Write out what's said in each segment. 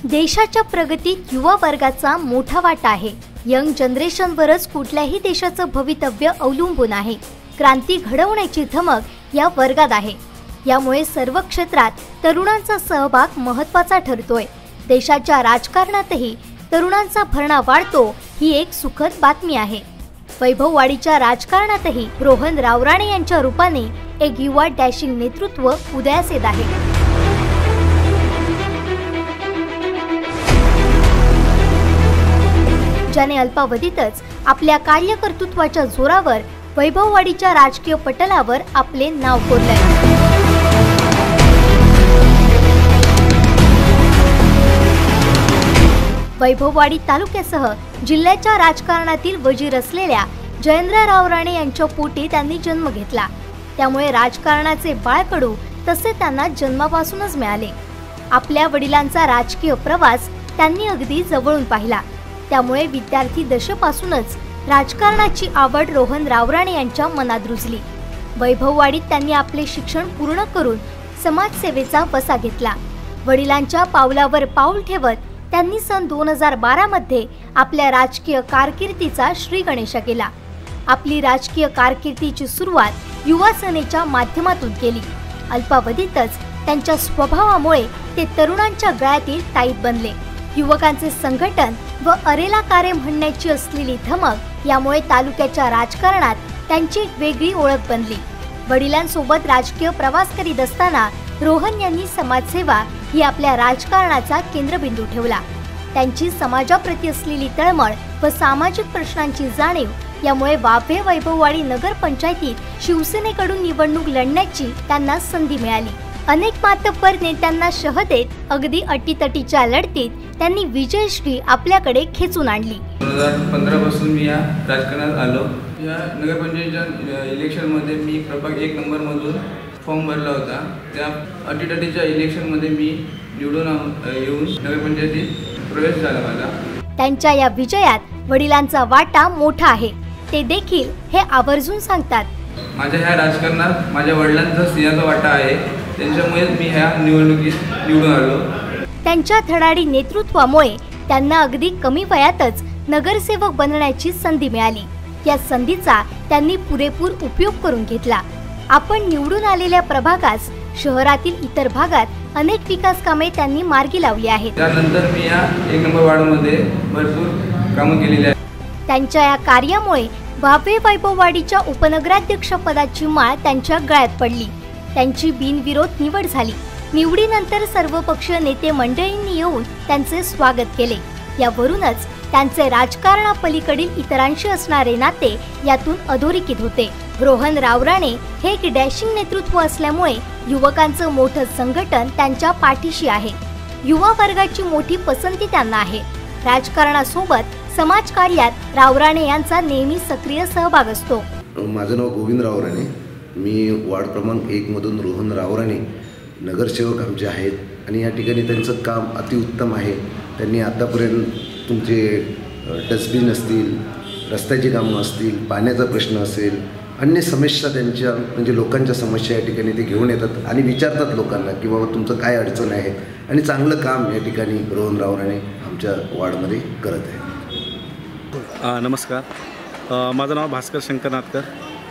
देशाच्या प्रगतीत युवा वर्गाचा मोठा वाटा आहे। यंग जनरेशनवरच कुठल्याही देशाचं भवितव्य अवलंबून आहे। क्रांती घडवण्याची धमक या वर्गात आहे। यामुळे सर्व क्षेत्रात तरुणांचा सहभाग महत्त्वाचा ठरतोय। देशाच्या राजकारणातही तरुणांचा भरणा वाढतो ही एक सुखद बातमी आहे। वैभववाडीच्या राजकारणातही रोहन रावराणे यांच्या रूपाने एक युवा डॅशिंग नेतृत्व उदयास येत आहे। ज्याने अल्पावधीतच आपल्या कार्यकर्तृत्वाच्या जोरावर वैभववाडीच्या राजकीय पटलावर आपले नाव कोरले। वैभववाडी तालुक्यासह जिल्ह्याच्या राजकारणातील वजीर असलेल्या जयेंद्र रावराणे यांच्या पोटी त्यांनी जन्म घेतला। त्यामुळे राजकारणाचे बाळकडू तसे त्यांना जन्मापासूनच मिळाले। आपल्या वडिलांचा राजकीय प्रवास त्यांनी अगदी जवळून पाहिला। त्यामुळे विद्यार्थी दशेपासूनच राजकारणाची आवड रोहन रावराणे यांच्या मनात रुजली। वैभववाडीत त्यांनी आपले शिक्षण पूर्ण करून समाजसेवेचा वसा घेतला। वडिलांच्या पावलावर पाऊल ठेवत त्यांनी सन 2012 मध्ये आपल्या राजकीय कारकिर्दीचा श्रीगणेशा केला। आपली राजकीय कारकिर्दीची सुरुवात युवा सेनेच्या माध्यमातून केली। अल्पावधीतच त्यांच्या स्वभावामुळे ते तरुणांच्या गळ्यातील ताईत बनले। युवकांचे संघटन व अरेला कार्य म्हणण्याची असलेली धमक यामुळे तालुक्याच्या राजकारणात त्यांची एक वेगळी ओळख बनली। वडिलांसोबत राजकीय प्रवास करीत असताना रोहन यांनी समाजसेवा ही आपल्या राजकारणाचा केंद्रबिंदू ठेवला। त्यांची समाजाप्रती असलेली तळमळ व सामाजिक प्रश्नांची जाणीव यामुळे वाफे वैभववाडी नगर पंचायतीत शिवसेनेकडून निवडणूक लढण्याची त्यांना संधी मिळाली। अनेक मातब्बर नेत्यांना शह देत अगदी अटीतटीच्या लढतीत त्यांनी विजयश्री आपल्याकडे खेचून आणली। 2015 पासून मी या राजकारणात आलो। या नगरपंचायतीच्या इलेक्शनमध्ये मी प्रभाग 1 नंबर मधून फॉर्म भरला होता। त्या अटीतटीच्या इलेक्शनमध्ये मी निवडून येऊन नगरपंचायतीत प्रवेश झाला माझा। त्यांच्या या विजयात वडिलांचा वाटा मोठा आहे ते देखील हे आवर्जून सांगतात। माझ्या ह्या राजकारणात माझ्या वडिलांचा सिंहाचा वाटा आहे। त्यांच्यामुळे मी ह्या निवडणुकीत निवडून आलो। त्यांच्या धडाडी नेतृत्वामुळे त्यांना अगदी कमी वयातच नगरसेवक बनण्याची संधी मिळाली। या संधीचा त्यांनी पुरेपूर उपयोग करून घेतला। आपण निवडून आलेल्या प्रभागास शहरातील इतर भागात अनेक विकास कामे त्यांनी मार्गी लावली आहेत। त्यानंतर मी या 1 नंबर वार्डमध्ये भरपूर कामे केलेली आहेत। त्यांच्या या कार्यामुळे वाफे वैभववाडीच्या उपनगराध्यक्ष पदाची माळ त्यांच्या गळ्यात पडली। त्यांची बिनविरोध निवड झाली। निवडीनंतर सर्व पक्षीय नेते मंडळींनी येऊन त्यांचे स्वागत केले। यावरूनच त्यांचे राजकारणापलीकडील इतरांशी असणारे नाते यातून अधोरेखित होते। रोहन रावराणे हे एक डॅशिंग नेतृत्व असल्यामुळे युवकांचं मोठं संघटन त्यांच्या पाठीशी आहे। युवा वर्गाची मोठी पसंती त्यांना आहे। राजकारणासोबत समाजकार्यात रावराणे यांचा नेहमी सक्रिय सहभाग असतो। माझं नाव गोविंद रावराणे। मी वार्ड क्रमांक 1 मधून रोहन रावराणे नगरसेवक आमचे आहेत आणि या ठिकाणी त्यांचं काम अतिउत्तम आहे। त्यांनी आतापर्यंत तुमचे डस्टबिन असतील, रस्त्याची कामं असतील, पाण्याचा प्रश्न असेल, अन्य समस्या त्यांच्या म्हणजे लोकांच्या समस्या या ठिकाणी ते घेऊन येतात आणि विचारतात लोकांना की बाबा तुमचं काय अडचण आहे आणि चांगलं काम या ठिकाणी रोहन रावराणे आमच्या वार्डमध्ये करत आहे। नमस्कार, माझं नाव भास्कर शंकर नाटकर।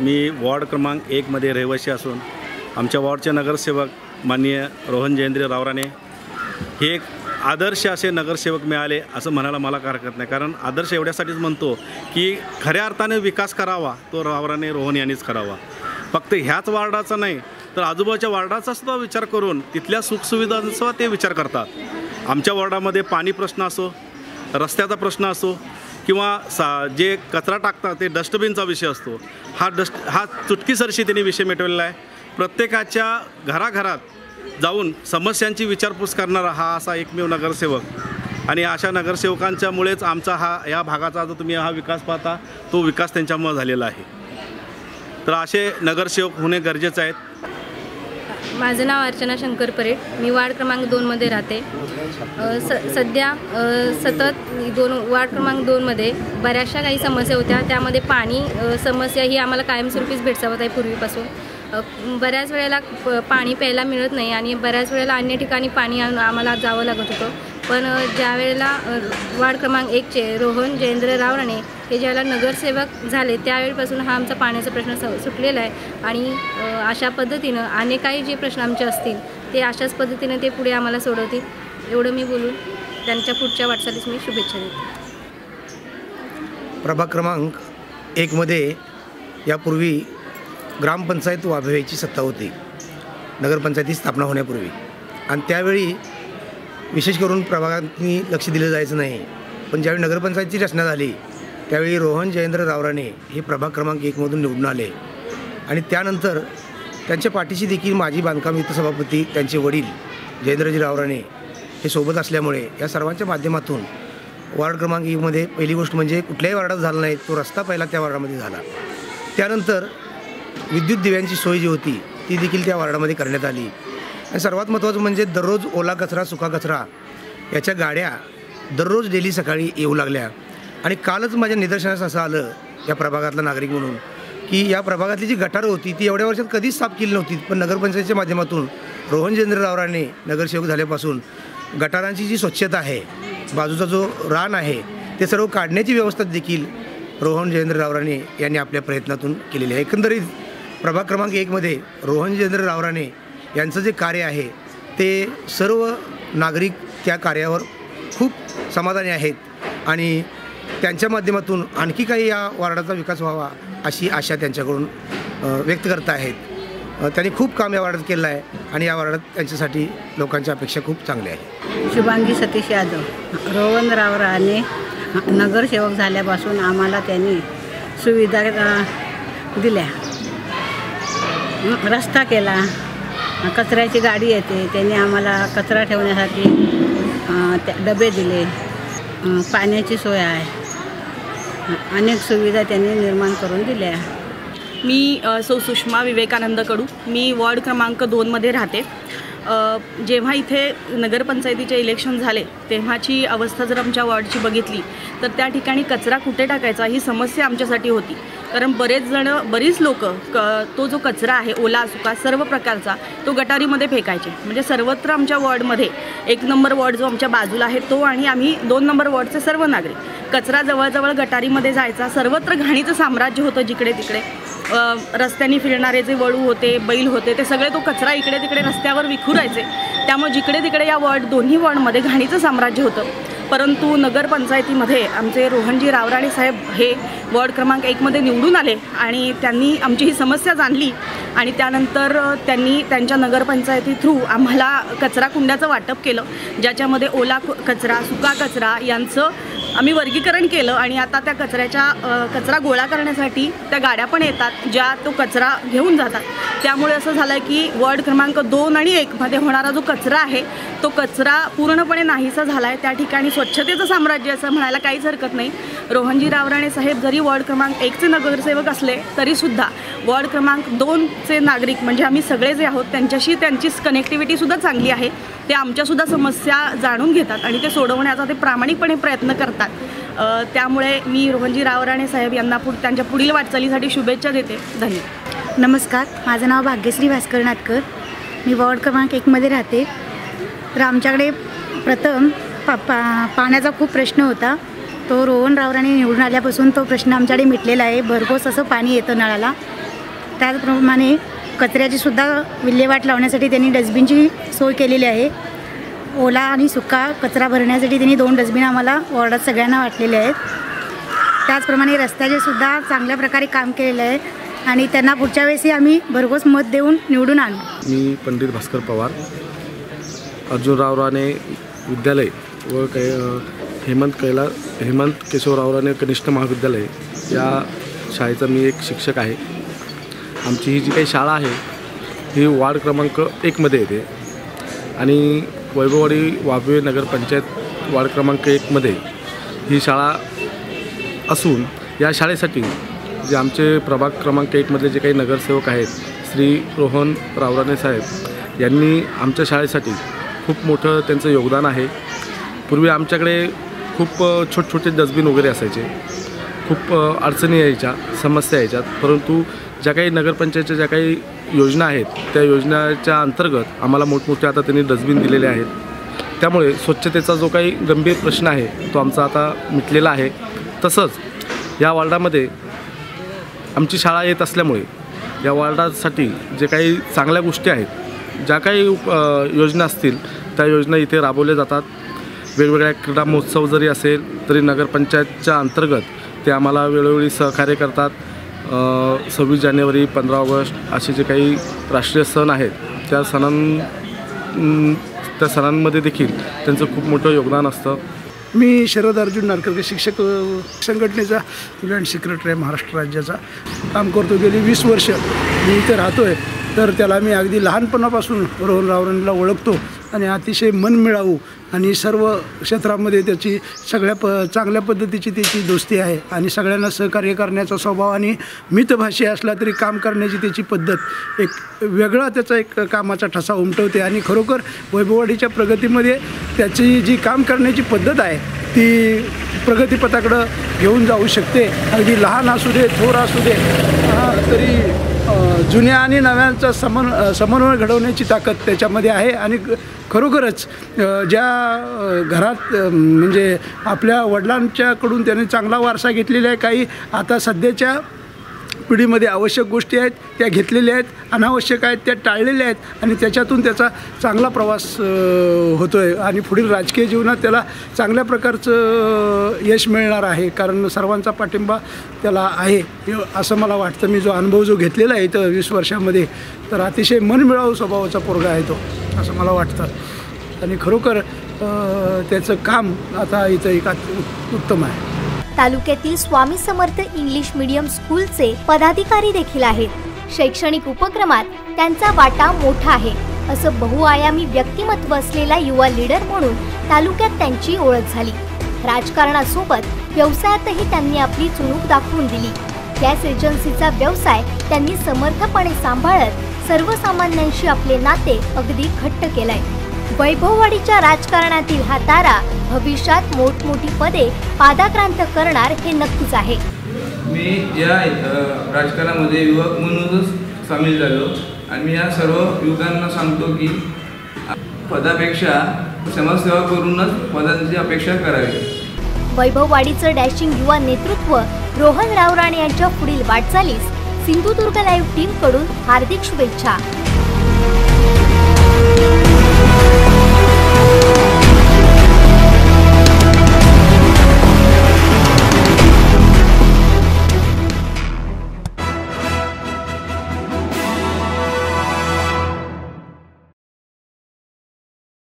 मी वॉर्ड क्रमांक 1 मध्ये रहिवासी असून आमच्या वॉर्डचे नगरसेवक माननीय रोहन जयेंद्र रावराणे हे एक आदर्श असे नगरसेवक मिळाले असं म्हणायला मला काय हरकत नाही। कारण आदर्श एवढ्यासाठीच म्हणतो की खऱ्या अर्थाने विकास करावा तो रावराणे रोहन यांनीच करावा। फक्त ह्याच वार्डाचा नाही तर आजूबाजूच्या वार्डाचा सुद्धा विचार करून तिथल्या सुखसुविधांचा ते विचार करतात। आमच्या वॉर्डामध्ये पाणी प्रश्न असो, रस्त्याचा प्रश्न असो किंवा जे कचरा टाकतात ते डस्टबिनचा विषय असतो, हा चुटकीसरशी त्यांनी विषय मिटवलेला आहे। प्रत्येकाच्या घराघरात जाऊन समस्यांची विचारपूस करणारा हा असा एकमेव नगरसेवक आणि अशा नगरसेवकांच्यामुळेच आमचा या भागाचा जो तुम्ही हा विकास पाहता तो विकास त्यांच्यामुळे झालेला आहे। तर असे नगरसेवक होणे गरजेचे आहेत। माझं नाव अर्चना शंकर परेड। मी वार्ड क्रमांक 2 मध्ये राहते। सध्या सतत वार्ड क्रमांक 2 मध्ये बऱ्याचशा काही समस्या होत्या। त्यामध्ये पाणी समस्या ही आम्हाला कायमस्वरूपीच भेडसावत आहे पूर्वीपासून। बऱ्याच वेळेला पाणी प्यायला मिळत नाही आणि बऱ्याच वेळेला अन्य ठिकाणी पाणी आम्हाला जावं लागत होतं। पण ज्या वेळेला वार्ड क्रमांक 1चे रोहन जयेंद्र रावराणे हे ज्यावेळेला नगरसेवक झाले त्यावेळेपासून हा आमचा पाण्याचा प्रश्न सुटलेला आहे आणि अशा पद्धतीनं अनेक काही जे प्रश्न आमचे असतील ते अशाच पद्धतीनं ते पुढे आम्हाला सोडवतील एवढं मी बोलून त्यांच्या पुढच्या वाटचालीस मी शुभेच्छा देते. प्रभाग क्रमांक 1मध्ये यापूर्वी ग्रामपंचायत वाभवायची सत्ता होती नगरपंचायती स्थापना होण्यापूर्वी आणि त्यावेळी विशेष करून प्रभागांनी लक्ष दिलं जायचं नाही. पण ज्यावेळी नगरपंचायतीची रचना झाली त्यावेळी रोहन जयेंद्र रावराणे हे प्रभाग क्रमांक 1मधून निवडून आले आणि त्यानंतर त्यांच्या पाठीशी देखील माजी बांधकाम युक्त सभापती त्यांचे वडील जयेंद्रजी रावराणे हे सोबत असल्यामुळे या सर्वांच्या माध्यमातून वार्ड क्रमांक 1मध्ये पहिली गोष्ट म्हणजे कुठल्याही वार्डात झाला नाही, तो रस्ता पहिला त्या वार्डामध्ये झाला. त्यानंतर विद्युत दिव्यांची सोय जी होती ती देखील त्या वार्डामध्ये करण्यात आली आणि सर्वात महत्त्वाचं म्हणजे दररोज ओला कचरा सुका कचरा याच्या गाड्या दररोज डेली सकाळी येऊ लागल्या. आणि कालच माझ्या निदर्शनास असं आलं या प्रभागातला नागरिक म्हणून की या प्रभागातली जी गटारं होती ती एवढ्या वर्षात कधीच साफ केली नव्हती, पण नगरपंचायतीच्या माध्यमातून रोहन जयेंद्र रावराणे नगरसेवक झाल्यापासून गटारांची जी स्वच्छता आहे, बाजूचा जो रान आहे ते सर्व काढण्याची व्यवस्था देखील रोहन जयेंद्र रावराणे यांनी आपल्या प्रयत्नातून केलेली आहे. एकंदरीत प्रभाग क्रमांक 1मध्ये रोहन जयेंद्र रावराणे यांचं जे कार्य आहे ते सर्व नागरिक त्या कार्यावर खूप समाधानी आहेत आणि त्यांच्या माध्यमातून आणखी काही या वार्डाचा विकास व्हावा अशी आशा त्यांच्याकडून व्यक्त करत आहेत. त्यांनी खूप काम या वार्डात केलं आहे आणि या वार्डात त्यांच्यासाठी लोकांच्या अपेक्षा खूप चांगल्या आहेत. शुभांगी सतीश यादव. रोहन रावराणे नगरसेवक झाल्यापासून आम्हाला त्यांनी सुविधा दिल्या, रस्ता केला, कचऱ्याची गाडी येते, त्यांनी आम्हाला कचरा ठेवण्यासाठी डबे दिले, पाण्याची सोय आहे, अनेक सुविधा त्यांनी निर्माण करून दिल्या. मी सौ सुषमा विवेकानंद कडू. मी वॉर्ड क्रमांक 2मध्ये राहते. जेव्हा इथे नगरपंचायतीचे इलेक्शन झाले तेव्हाची अवस्था जर आमच्या वॉर्डची बघितली तर त्या ठिकाणी कचरा कुठे टाकायचा ही समस्या आमच्यासाठी होती. कारण बरीच लोक तो जो कचरा आहे ओला सुका सर्व प्रकारचा तो गटारीमध्ये फेकायचे. म्हणजे सर्वत्र आमच्या वॉर्डमध्ये 1 नंबर वॉर्ड जो आमच्या बाजूला आहे तो आणि आम्ही 2 नंबर वॉर्डचे सर्व नागरिक कचरा जवळजवळ गटारीमध्ये जायचा. सर्वत्र घाणीचं साम्राज्य होतं. जिकडे तिकडे रस्त्याने फिरणारे जे वळू होते, बैल होते, ते सगळे तो कचरा इकडे तिकडे रस्त्यावर विखुरायचे. त्यामुळे जिकडे तिकडे या दोन्ही वॉर्डमध्ये घाणीचं साम्राज्य होतं. परंतु नगरपंचायतीमध्ये आमचे रोहनजी रावराणे साहेब हे वॉर्ड क्रमांक 1मध्ये निवडून आले आणि त्यांनी आमची ही समस्या जाणली आणि त्यानंतर त्यांनी त्यांच्या नगरपंचायती थ्रू आम्हाला कचरा कुंड्याचं वाटप केलं, ज्याच्यामध्ये ओला कचरा सुका कचरा यांचं आम्ही वर्गीकरण केलं आणि आता त्या कचरा गोळा करण्यासाठी त्या गाड्या पण येतात ज्या तो कचरा घेऊन जातात. त्यामुळे असं झालं की वॉर्ड क्रमांक 2 आणि 1मध्ये होणारा जो कचरा आहे तो कचरा पूर्णपणे नाहीसा झाला आहे. त्या ठिकाणी स्वच्छतेचं साम्राज्य असं म्हणायला काहीच हरकत नाही. रोहनजी रावराणे साहेब जरी वॉर्ड क्रमांक 1चे नगरसेवक असले तरीसुद्धा वॉर्ड क्रमांक 2चे नागरिक म्हणजे आम्ही सगळे जे आहोत त्यांची कनेक्टिव्हिटीसुद्धा चांगली आहे. ते आमच्यासुद्धा समस्या जाणून घेतात आणि ते सोडवण्याचा ते प्रामाणिकपणे प्रयत्न करतात. त्यामुळे मी रोहनजी रावराणे साहेब यांना त्यांच्या पुढील वाटचालीसाठी शुभेच्छा देते. धन्यवाद. नमस्कार, माझं नाव भाग्यश्री भास्कर नाटकर. मी वॉर्ड क्रमांक 1मध्ये राहते. तर आमच्याकडे प्रथम पाण्याचा खूप प्रश्न होता. तो रोहन रावराणे निवडून आल्यापासून तो प्रश्न आमच्याकडे मिटलेला आहे. भरघोस असं पाणी येतं नळाला. त्याचप्रमाणे कचऱ्याची सुद्धा विल्हेवाट लावण्यासाठी त्यांनी डस्टबिनची सोय केलेली आहे. ओला आणि सुका कचरा भरण्यासाठी त्यांनी 2 डस्टबिन आम्हाला वॉर्डात सगळ्यांना वाटलेले आहेत. त्याचप्रमाणे रस्त्याचे सुद्धा चांगल्या प्रकारे काम केलेलं आहे आणि त्यांना पुढच्या वेळेसही आम्ही भरघोस मत देऊन निवडून आणू. मी पंडित भास्कर पवार, अर्जुन रावराणे विद्यालय व हेमंत केशव रावराणे कनिष्ठ महाविद्यालय या शाळेचा मी एक शिक्षक आहे. आमची ही जी काही शाळा आहे ही वार्ड क्रमांक 1मध्ये येते आणि वैभववाडी वाघवे नगरपंचायत वार्ड क्रमांक 1मध्ये ही शाळा असून या शाळेसाठी जे आमचे प्रभाग क्रमांक 1मधले जे काही नगरसेवक आहेत श्री रोहन रावराणे साहेब यांनी आमच्या शाळेसाठी खूप मोठं त्यांचं योगदान आहे. पूर्वी आमच्याकडे खूप छोटे डस्टबिन वगैरे असायचे, खूप अडचणी यायच्या, समस्या यायच्यात, परंतु ज्या काही नगरपंचायतच्या ज्या काही योजना आहेत त्या योजनेच्या अंतर्गत आम्हाला मोठमोठे आता त्यांनी डस्टबिन दिलेले आहेत त्यामुळे स्वच्छतेचा जो काही गंभीर प्रश्न आहे तो आमचा आता मिटलेला आहे. तसंच या वॉर्डामध्ये आमची शाळा येत असल्यामुळे या वॉर्डासाठी जे काही चांगल्या गोष्टी आहेत, ज्या काही योजना असतील त्या योजना इथे राबवल्या जातात. वेगवेगळ्या क्रीडा महोत्सव जरी असेल तरी नगरपंचायतच्या अंतर्गत ते आम्हाला वेळोवेळी सहकार्य करतात. 26 जानेवारी, 15 ऑगस्ट असे जे काही राष्ट्रीय सण आहेत त्या सणांमध्ये देखील त्यांचं खूप मोठं योगदान असतं. मी शरद अर्जुन नारकर, शिक्षक संघटनेचा जॉईंट सेक्रेटरी आहे महाराष्ट्र राज्याचा. काम करतो. गेली 20 वर्ष मी इथे राहतो आहे. तर त्याला मी अगदी लहानपणापासून रोहन रावराणीला ओळखतो आणि अतिशय मनमिळावू आणि सर्व क्षेत्रामध्ये त्याची चांगल्या पद्धतीची त्याची दोस्ती आहे आणि सगळ्यांना सहकार्य करण्याचा स्वभाव आणि मितभाषी असला तरी काम करण्याची त्याची पद्धत एक वेगळा त्याचा एक कामाचा ठसा उमटवते. आणि खरोखर वैभववाडीच्या प्रगतीमध्ये त्याची जी काम करण्याची पद्धत आहे ती प्रगतीपथाकडं घेऊन जाऊ शकते. अगदी लहान असू दे, थोर असू दे, तरी जुन्या आणि नव्यांचा समन्वय घडवण्याची ताकद त्याच्यामध्ये आहे. आणि खरोखरच ज्या घरात म्हणजे आपल्या वडिलांच्याकडून त्याने चांगला वारसा घेतलेला आहे, काही आता सध्याच्या पिढीमध्ये आवश्यक गोष्टी आहेत त्या घेतलेल्या आहेत, अनावश्यक आहेत त्या टाळलेल्या आहेत आणि त्याच्यातून त्याचा चांगला प्रवास होतो आहे आणि पुढील राजकीय जीवनात त्याला चांगल्या प्रकारचं यश मिळणार आहे. कारण सर्वांचा पाठिंबा त्याला आहे असं मला वाटतं. मी जो अनुभव घेतलेला आहे इथं 20 वर्षामध्ये, तर अतिशय मनमिळावू स्वभावाचा पोरगा आहे तो असं मला वाटतं. आणि खरोखर त्याचं काम आता इथं एक उत्तम आहे. तालुक्यातील स्वामी समर्थ इंग्लिश मीडियम स्कूलचे पदाधिकारी देखील आहेत. शैक्षणिक उपक्रमात त्यांचा वाटा मोठा आहे. असं बहुआयामी व्यक्तिमत्व असलेला युवा लीडर म्हणून तालुक्यात त्यांची ओळख झाली. राजकारणासोबत व्यवसायातही त्यांनी आपली चुणूक दाखवून दिली. गॅस एजन्सीचा व्यवसाय त्यांनी समर्थपणे सांभाळत सर्वसामान्यांशी आपले नाते अगदी घट्ट केलंय. वैभववाडीच्या राजकारणातील हा तारा भविष्यात मोठमोठी पदे पादाक्रांत करणार हे नक्कीच आहे. मी या राजकारणामध्ये युवक म्हणूनच सामील झालो आणि मी या सर्व युवकांना सांगतो की पदापेक्षा समाजसेवा करूनच पदांची अपेक्षा करावी. वैभववाडीचं डॅशिंग युवा नेतृत्व रोहन रावराणे यांच्या पुढील वाटचालीस सिंधुदुर्ग लाईव्ह टीमकडून हार्दिक शुभेच्छा.